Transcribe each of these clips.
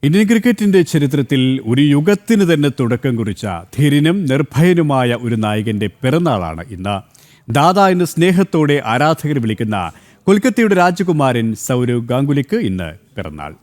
Indian ക്രിക്കറ്റിന്റെ ചരിത്രത്തിൽ ഒരു യുഗത്തിന് തന്നെ തുടക്കം കുറിച്ച ധീരനും നിർഭയനുമായ ഒരു നായകന്റെ പിറന്നാളാണ് ഇന്ന്. ദാദാ എന്ന് സ്നേഹത്തോടെ ആരാധകർ വിളിക്കുന്ന കൊൽക്കത്തയുടെ രാജകുമാരൻ സൗരവ് ഗാംഗുലിക്ക് ഇന്ന് പിറന്നാൾ.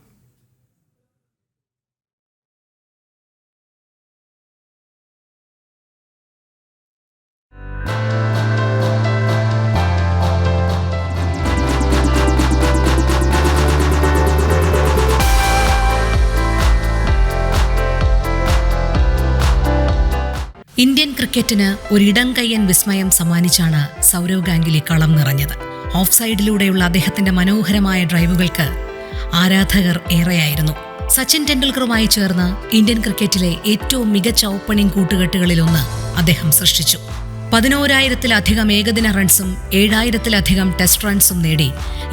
ഇന്ത്യൻ ക്രിക്കറ്റിന് ഒരിടം കയ്യൻ വിസ്മയം സമ്മാനിച്ചാണ് സൗരവ് ഗാംഗുലി കളം നിറഞ്ഞത്. ഓഫ് സൈഡിലൂടെയുള്ള അദ്ദേഹത്തിന്റെ മനോഹരമായ ഡ്രൈവുകൾക്ക് ആരാധകർ ഏറെയായിരുന്നു. സച്ചിൻ ടെണ്ടുൽക്കറുമായി ചേർന്ന് ഇന്ത്യൻ ക്രിക്കറ്റിലെ ഏറ്റവും മികച്ച ഓപ്പണിംഗ് കൂട്ടുകെട്ടുകളിലൊന്ന് അദ്ദേഹം സൃഷ്ടിച്ചു. 11,000-ലധികം ഏകദിന റൺസും 7,000-ലധികം ടെസ്റ്റ് റൺസും നേടി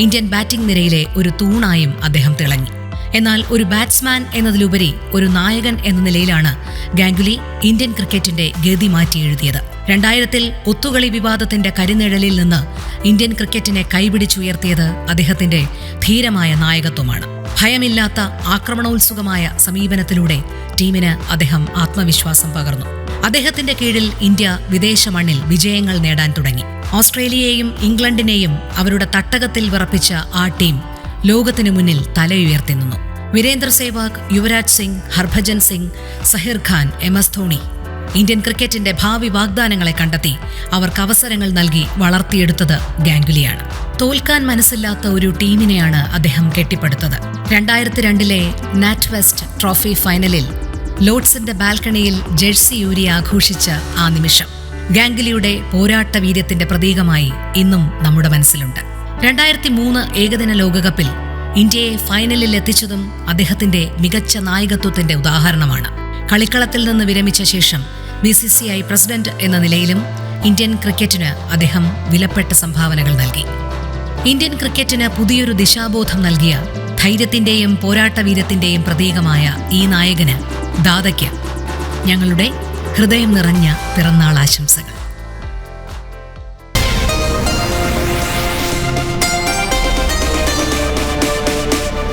ഇന്ത്യൻ ബാറ്റിംഗ് നിരയിലെ ഒരു തൂണായും അദ്ദേഹം തിളങ്ങി. എന്നാൽ ഒരു ബാറ്റ്സ്മാൻ എന്നതിലുപരി ഒരു നായകൻ എന്ന നിലയിലാണ് ഗാംഗുലി ഇന്ത്യൻ ക്രിക്കറ്റിന്റെ ഗതി മാറ്റി എഴുതിയത്. 2000-ൽ ഒത്തുകളി വിവാദത്തിന്റെ കരിനിഴലിൽ നിന്ന് ഇന്ത്യൻ ക്രിക്കറ്റിനെ കൈപിടിച്ചുയർത്തിയത് അദ്ദേഹത്തിന്റെ ധീരമായ നായകത്വമാണ്. ഭയമില്ലാത്ത ആക്രമണോത്സുകമായ സമീപനത്തിലൂടെ ടീമിന് അദ്ദേഹം ആത്മവിശ്വാസം പകർന്നു. അദ്ദേഹത്തിന്റെ കീഴിൽ ഇന്ത്യ വിദേശ മണ്ണിൽ വിജയങ്ങൾ നേടാൻ തുടങ്ങി. ഓസ്ട്രേലിയയെയും ഇംഗ്ലണ്ടിനെയും അവരുടെ തട്ടകത്തിൽ വിറപ്പിച്ച ആ ടീം ലോകത്തിനു മുന്നിൽ തലയുയർത്തി നിന്നു. വീരേന്ദർ സേവാഗ്, യുവരാജ് സിംഗ്, ഹർഭജൻ സിംഗ്, സഹിർ ഖാൻ, MS ധോണി ഇന്ത്യൻ ക്രിക്കറ്റിന്റെ ഭാവി വാഗ്ദാനങ്ങളെ കണ്ടെത്തി അവർക്ക് അവസരങ്ങൾ നൽകി വളർത്തിയെടുത്തത് ഗാംഗുലിയാണ്. തോൽക്കാൻ മനസ്സില്ലാത്ത ഒരു ടീമിനെയാണ് അദ്ദേഹം കെട്ടിപ്പടുത്തത്. 2002-ലെ നാറ്റ് വെസ്റ്റ് ട്രോഫി ഫൈനലിൽ ലോർഡ്സിന്റെ ബാൽക്കണിയിൽ ജേഴ്സി ഊരി ആഘോഷിച്ച ആ നിമിഷം ഗാംഗുലിയുടെ പോരാട്ട വീര്യത്തിന്റെ പ്രതീകമായി ഇന്നും നമ്മുടെ മനസ്സിലുണ്ട്. 2003 ഏകദിന ലോകകപ്പിൽ ഇന്ത്യയെ ഫൈനലിൽ എത്തിച്ചതും അദ്ദേഹത്തിന്റെ മികച്ച നായകത്വത്തിന്റെ ഉദാഹരണമാണ്. കളിക്കളത്തിൽ നിന്ന് വിരമിച്ച ശേഷം BCCI പ്രസിഡന്റ് എന്ന നിലയിലും ഇന്ത്യൻ ക്രിക്കറ്റിന് അദ്ദേഹം വിലപ്പെട്ട സംഭാവനകൾ നൽകി. ഇന്ത്യൻ ക്രിക്കറ്റിന് പുതിയൊരു ദിശാബോധം നൽകിയ ധൈര്യത്തിന്റെയും പോരാട്ടവീര്യത്തിന്റെയും പ്രതീകമായ ഈ നായകന് ദാദയ്ക്ക് ഞങ്ങളുടെ ഹൃദയം നിറഞ്ഞ പിറന്നാൾ ആശംസകൾ.